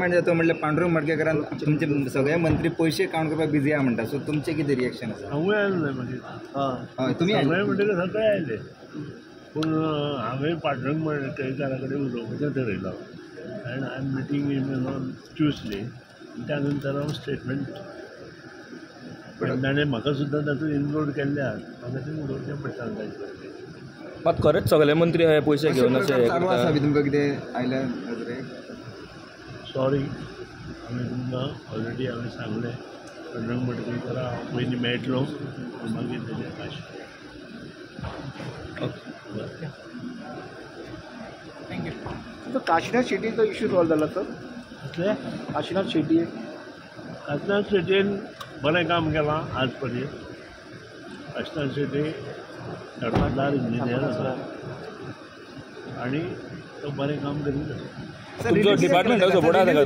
जातो म्हणले पांडुरंग मडकेकरान तुमचे सगळे मंत्री पैसे काउंट करपाक बिझी आहा म्हणटा सो तुमचे कितें रिएक्शन आसा? हांवूय आयले मागीर तुमी सगळे म्हणटकीर सगळे आयले पूण हांवें पांडुरंग मडकयकारा कडेन उलोवपाचें थारायलां आनी I am meeting in on Tuesday त्या नंतर हांव स्टेटमेंट पण ताणें म्हाका सुद्दां तातूंत इनक्लूड केल्ल्या म्हाका तें उलोवचें पडटालें ताचे मात खरेंच सगळे मंत्री हे पैसे घेवन अशे चालू आसा बी तुमकां कितें आयल्या नजरेक? सॉरी हांवें तुमकां ऑलरेडी हांवें सांगलें पांडुरंग मडकयकारा हांव पयलीं मेळटलो मागीर तेजें काशी तो काशीनाथ शेट्टीचो इश्यू सॉल्व जाला सर? कसलें? काशीनाथ शेट्टी काशीनाथ शेट्टीन बरें काम केलां आज पर्यंत. काशीनाथ शेट्टी धर्मादार इंजिनियर आसा आनी तो बरें काम करीत आसा. तुमचो डिपार्टमेंट सपोर्ट आसा sir?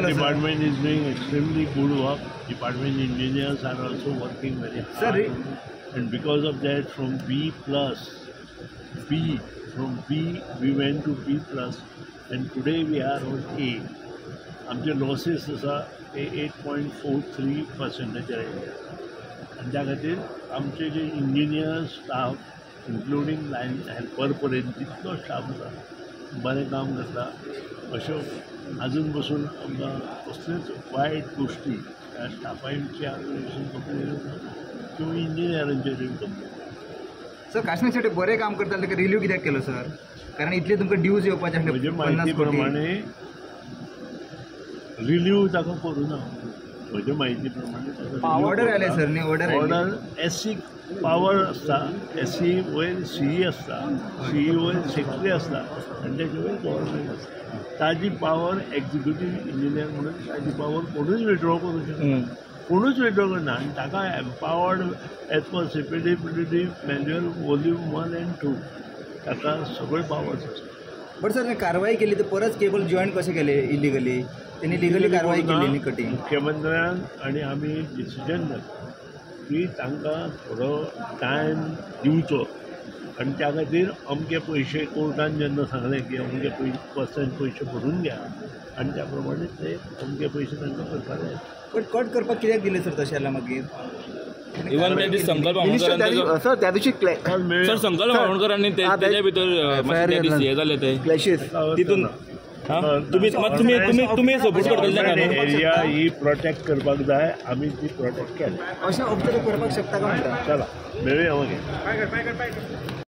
Department is doing extremely good work. Department engineers are also working very hard and because of that from B we went to B plus and today we are on A. आमचे लॉसीस आसा ते 8.43% आनी त्या खातीर आमचे जे engineer staff including line helper पर्यंत जितलो स्टाफ आसा बरें काम करता. अश्यो आजून पसून आमकां कसल्योच वायट गोश्टी त्या स्टाफांच्या किंवा इंजिनियरांचेर कंप्लेन. सर काशीनाथ शेट्टी बरें काम करता ताका रिलीव कित्याक केलो सर? कारण इतले तुमकां ड्यूज येवपाचे आसले म्हजे 50 म्हायती कोटी. प्रमाणे रिलीव ताका करूना. म्हजे म्हायती प्रमाणे ऑर्डर आयले सर न्ही? ऑर्डर एससी पावर आसता. एससी वयर सीई आसता, सीई वयर सेक्रेटरी आसता आनी तेजे वयर गव्हर्मेंट आसता. ताजी पावर एक्झिक्युटीव इंजिनियर म्हणून ताजी पावर कोणूच विड्रॉ करूं शकना. कोणूच विड्रॉ करना आनी ताका empowered as per CPDPD manual volume 1 and 2 ताका सगळे पावर्स आसता. बट सर कारवाई केली तर परत केबल जॉईन कशें केले इलिगली? त्यांनी लिगली कारवाई केली न्ही कटी? मुख्यमंत्र्यान आनी आमी डिसिजन घेतला की तांकां थोडो टायम दिवचो आनी त्या खातीर अमके पयशे कोर्टान जेन्ना सांगलें की अमके पयशे भरून घ्या आनी त्या प्रमाणे ते अमके पयशे तांकां करपाक जाय. बट कट करपाक कित्याक दिले सर तशें जाल्यार मागीर? इवन त्या दिस संकल्प बावनकर सर त्या दिवशी सर संकल्प बावनकरांनी तेच्या भितर हे जाले ते क्लॅशीस तितून तुम्ही सपोर्ट करतले एरिया ही प्रोटेक्ट करपाक जाय. आमी ती प्रोटेक्ट केली. अशें ऑब्जर्व करपाक शकता का म्हणटा? चला मेळुया मागीर.